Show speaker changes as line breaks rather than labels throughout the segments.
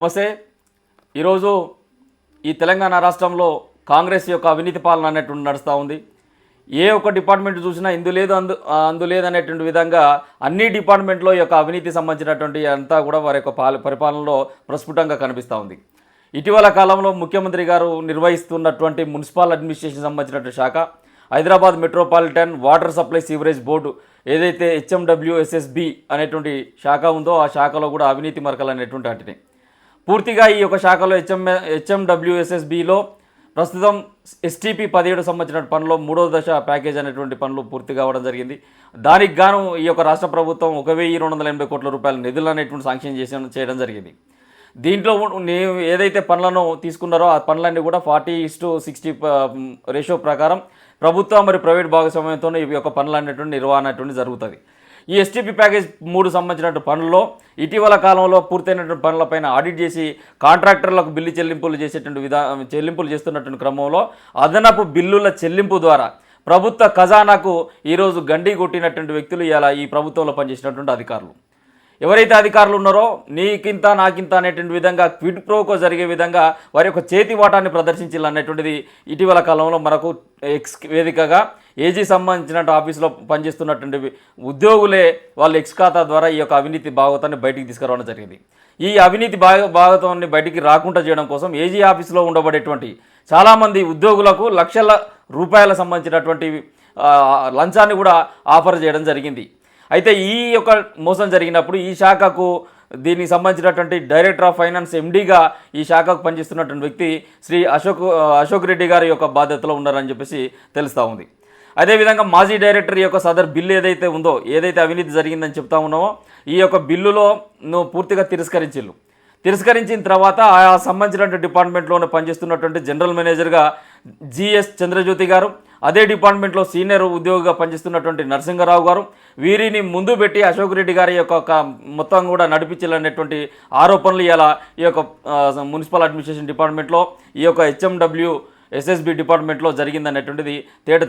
నమస్తే. ఈరోజు ఈ తెలంగాణ రాష్ట్రంలో కాంగ్రెస్ యొక్క అవినీతి పాలన అనేటువంటి నడుస్తూ ఉంది. ఏ ఒక్క డిపార్ట్మెంట్ చూసినా ఇందు లేదు అందు లేదనేటువంటి విధంగా అన్ని డిపార్ట్మెంట్లో ఈ యొక్క అవినీతి సంబంధించినటువంటి అంతా కూడా వారి యొక్క పరిపాలనలో ప్రస్ఫుటంగా కనిపిస్తూ ఉంది. ఇటీవల కాలంలో ముఖ్యమంత్రి గారు నిర్వహిస్తున్నటువంటి మున్సిపల్ అడ్మినిస్ట్రేషన్ సంబంధించినటువంటి శాఖ, Hyderabad metropolitan water supply sewerage board ఏదైతే HMWSSB అనేటువంటి శాఖ ఉందో ఆ శాఖలో కూడా అవినీతి మరకలు అనేటువంటి వాటిని పూర్తిగా ఈ యొక్క శాఖలో HMWSSBలో ప్రస్తుతం STP 17 సంబంధించిన పనులు 3వ దశ ప్యాకేజ్ అనేటువంటి పనులు పూర్తి కావడం జరిగింది. దానికి గాను ఈ యొక్క రాష్ట్ర ప్రభుత్వం 1280 కోట్ల రూపాయల నిధులు అనేటువంటి శాంక్షన్ చేయడం జరిగింది. దీంట్లో ఏదైతే పనులను తీసుకున్నారో ఆ పనులన్నీ కూడా 40:60 రేషియో ప్రకారం ప్రభుత్వం మరియు ప్రైవేట్ భాగస్వామ్యంతో ఈ యొక్క పనులు అనేటువంటి నిర్వహణ అనేటువంటి జరుగుతుంది. ఈ STP ప్యాకేజ్ 3 సంబంధించిన పనుల్లో ఇటీవల కాలంలో పూర్తయినటువంటి పనులపైన ఆడిట్ చేసి కాంట్రాక్టర్లకు బిల్లు చెల్లింపులు చేస్తున్నటువంటి క్రమంలో అదనపు బిల్లుల చెల్లింపు ద్వారా ప్రభుత్వ ఖజానాకు ఈరోజు గండి కొట్టినటువంటి వ్యక్తులు ఇలా ఈ ప్రభుత్వంలో పనిచేసినటువంటి అధికారులు. ఎవరైతే అధికారులు ఉన్నారో నీకింత నాకింత అనేటువంటి విధంగా క్విడ్ ప్రోకో జరిగే విధంగా వారి యొక్క చేతి వాటాన్ని ప్రదర్శించాలనేటువంటిది ఇటీవల కాలంలో మనకు ఎక్స్ వేదికగా ఏజీ సంబంధించిన ఆఫీసులో పనిచేస్తున్నటువంటి ఉద్యోగులే వాళ్ళ ఎక్స్ ఖాతా ద్వారా ఈ యొక్క అవినీతి భాగవతాన్ని బయటికి తీసుకురావడం జరిగింది. ఈ అవినీతి భాగవతాన్ని బయటికి రాకుండా చేయడం కోసం ఏజీ ఆఫీసులో ఉండబడేటువంటి చాలామంది ఉద్యోగులకు లక్షల రూపాయల సంబంధించినటువంటి లంచాన్ని కూడా ఆఫర్ చేయడం జరిగింది. అయితే ఈ యొక్క మోసం జరిగినప్పుడు ఈ శాఖకు దీనికి సంబంధించినటువంటి డైరెక్టర్ ఆఫ్ ఫైనాన్స్ MDగా ఈ శాఖకు పనిచేస్తున్నటువంటి వ్యక్తి శ్రీ అశోక్ రెడ్డి గారి యొక్క బాధ్యతలో ఉన్నారని చెప్పేసి తెలుస్తూ ఉంది. అదేవిధంగా మాజీ డైరెక్టర్ యొక్క సదర్ బిల్లు ఏదైతే ఉందో, ఏదైతే అవినీతి జరిగిందని చెప్తా ఉన్నామో ఈ యొక్క బిల్లులో పూర్తిగా తిరస్కరించిన తర్వాత ఆ సంబంధించిన డిపార్ట్మెంట్లోనే పనిచేస్తున్నటువంటి జనరల్ మేనేజర్గా GS చంద్రజ్యోతి గారు, అదే డిపార్ట్మెంట్లో సీనియర్ ఉద్యోగిగా పనిచేస్తున్నటువంటి నరసింగరావు గారు, వీరిని ముందు పెట్టి అశోక్ రెడ్డి గారి యొక్క మొత్తం కూడా నడిపించాలనేటువంటి ఆరోపణలు ఇలా ఈ యొక్క మున్సిపల్ అడ్మినిస్ట్రేషన్ డిపార్ట్మెంట్లో ఈ యొక్క HMWSSB డిపార్ట్మెంట్లో జరిగిందనేటువంటిది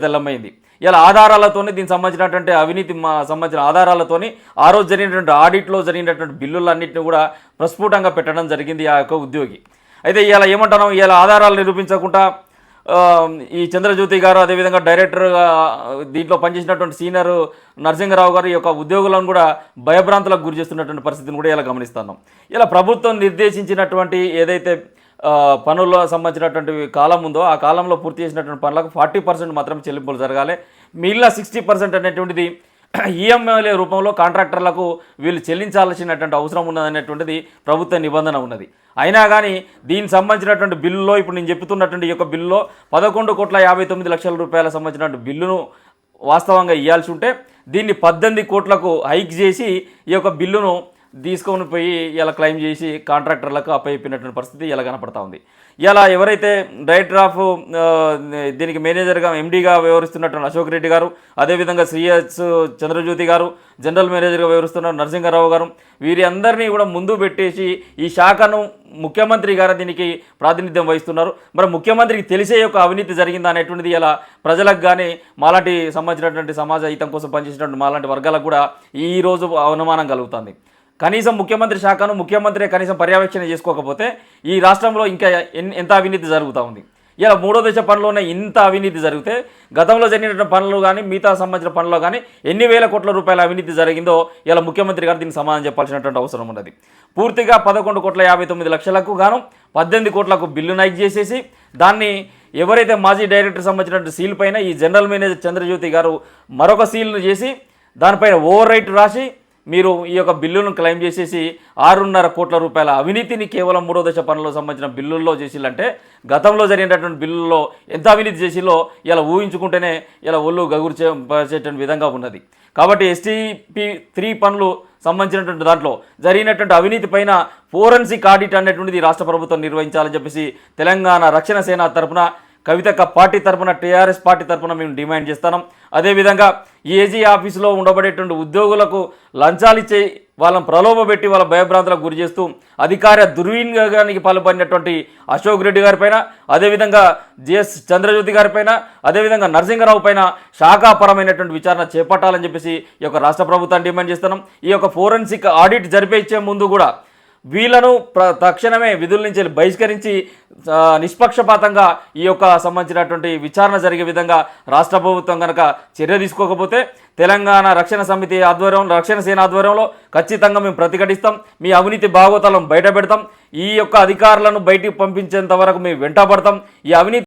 తెల్లమైంది. ఇలా ఆధారాలతోనే దీనికి సంబంధించినటువంటి అవినీతి సంబంధించిన ఆధారాలతోని ఆ రోజు జరిగినటువంటి ఆడిట్లో జరిగినటువంటి బిల్లులన్నింటినీ కూడా ప్రస్ఫుటంగా పెట్టడం జరిగింది ఆ యొక్క ఉద్యోగి. అయితే ఇలా ఏమంటున్నాం, ఇలా ఆధారాలు నిరూపించకుండా ఈ చంద్రజ్యోతి గారు అదేవిధంగా డైరెక్టర్గా దీంట్లో పనిచేసినటువంటి సీనియర్ నరసింగరావు గారు ఈ యొక్క ఉద్యోగులను కూడా భయభ్రాంతులకు గురి చేస్తున్నటువంటి పరిస్థితిని కూడా ఇలా గమనిస్తున్నాం. ఇలా ప్రభుత్వం నిర్దేశించినటువంటి ఏదైతే పనుల్లో సంబంధించినటువంటి కాలం ఉందో ఆ కాలంలో పూర్తి చేసినటువంటి పనులకు 40% మాత్రమే చెల్లింపులు జరగాలి. మిగిలిన 60% అనేటువంటిది EMI రూపంలో కాంట్రాక్టర్లకు వీళ్ళు చెల్లించాల్సినటువంటి అవసరం ఉన్నదనేటువంటిది ప్రభుత్వ నిబంధన ఉన్నది. అయినా కానీ దీనికి సంబంధించినటువంటి బిల్లులో ఇప్పుడు నేను చెప్తున్నటువంటి ఈ యొక్క బిల్లులో 11,59 లక్షల రూపాయల సంబంధించినటువంటి బిల్లును వాస్తవంగా ఇవ్వాల్సి ఉంటే దీన్ని 18 కోట్లకు హైక్ చేసి ఈ యొక్క బిల్లును తీసుకొని పోయి ఇలా క్లెయిమ్ చేసి కాంట్రాక్టర్లకు అప్పచెప్పినటువంటి పరిస్థితి ఇలా కనపడతా ఉంది. ఇలా ఎవరైతే డైరెక్టర్ ఆఫ్ దీనికి మేనేజర్గా MDగా వ్యవహరిస్తున్నటువంటి అశోక్ రెడ్డి గారు, అదేవిధంగా GS చంద్రజ్యోతి గారు, జనరల్ మేనేజర్గా వ్యవహరిస్తున్న నరసింగరావు గారు, వీరి అందరినీ కూడా ముందు పెట్టేసి ఈ శాఖను ముఖ్యమంత్రి గారు దీనికి ప్రాతినిధ్యం వహిస్తున్నారు. మరి ముఖ్యమంత్రికి తెలిసే యొక్క అవినీతి జరిగిందా అనేటువంటిది ఇలా ప్రజలకు కానీ మాలాంటి సంబంధించినటువంటి సమాజ హితం కోసం పనిచేసినటువంటి మాలాంటి వర్గాలకు కూడా ఈరోజు అనుమానం కలుగుతుంది. కనీసం ముఖ్యమంత్రి శాఖను ముఖ్యమంత్రి కనీసం పర్యవేక్షణ చేసుకోకపోతే ఈ రాష్ట్రంలో ఇంకా ఎంత అవినీతి జరుగుతూ ఉంది. ఇలా 3వ దశ పనుల్లోనే ఇంత అవినీతి జరిగితే గతంలో జరిగినటువంటి పనులు కానీ మిగతా సంబంధించిన పనుల్లో కానీ ఎన్ని వేల కోట్ల రూపాయల అవినీతి జరిగిందో ఇలా ముఖ్యమంత్రి గారు దీనికి సమాధానం చెప్పాల్సినటువంటి అవసరం ఉన్నది. పూర్తిగా 11,59 లక్షలకు గాను 18 కోట్లకు బిల్లు నైక్ చేసేసి దాన్ని ఎవరైతే మాజీ డైరెక్టర్ సంబంధించినటువంటి సీల్ పైన ఈ జనరల్ మేనేజర్ చంద్రజ్యోతి గారు మరొక సీల్ను చేసి దానిపైన ఓవర్ రైట్ రాసి మీరు ఈ యొక్క బిల్లును క్లెయిమ్ చేసేసి 6.5 కోట్ల రూపాయల అవినీతిని కేవలం 3వ దశ పనులకు సంబంధించిన బిల్లుల్లో చేసిల్లంటే గతంలో జరిగినటువంటి బిల్లుల్లో ఎంత అవినీతి చేసిల్లో ఇలా ఊహించుకుంటేనే ఇలా ఒళ్ళు గగుర్చేటువంటి విధంగా ఉన్నది. కాబట్టి STP 3 పనులు సంబంధించినటువంటి దాంట్లో జరిగినటువంటి అవినీతి పైన ఫోరెన్సిక్ ఆడిట్ అనేటువంటిది రాష్ట్ర ప్రభుత్వం నిర్వహించాలని చెప్పేసి తెలంగాణ రక్షణ సేన తరఫున కవితక్క పార్టీ తరఫున TRS పార్టీ తరఫున మేము డిమాండ్ చేస్తున్నాం. అదేవిధంగా ఈ ఏజీ ఆఫీసులో ఉండబడేటువంటి ఉద్యోగులకు లంచాలు ఇచ్చే వాళ్ళని ప్రలోభపెట్టి వాళ్ళ భయభ్రాంతులకు గురి చేస్తూ అధికార దుర్వినియోగానికి పాల్పడినటువంటి అశోక్ రెడ్డి గారిపైన, అదేవిధంగా GS చంద్రజ్యోతి గారిపైన, అదేవిధంగా నరసింగరావు పైన శాఖాపరమైనటువంటి విచారణ చేపట్టాలని చెప్పేసి ఈ యొక్క రాష్ట్ర ప్రభుత్వాన్ని డిమాండ్ చేస్తున్నాం. ఈ యొక్క ఫోరెన్సిక్ ఆడిట్ జరిపే ముందు కూడా వీళ్ళను తక్షణమే విధుల నుంచి బహిష్కరించి నిష్పక్షపాతంగా ఈ యొక్క సంబంధించినటువంటి విచారణ జరిగే విధంగా రాష్ట్ర ప్రభుత్వం కనుక చర్య తీసుకోకపోతే తెలంగాణ రక్షణ సమితి ఆధ్వర్యంలో, రక్షణ సేన ఆధ్వర్యంలో ఖచ్చితంగా మేము ప్రతిఘటిస్తాం. మీ అవినీతి భాగవతాలను బయట పెడతాం. ఈ యొక్క అధికారులను బయటికి పంపించేంత వరకు మేము వెంటబడతాం. ఈ అవినీతి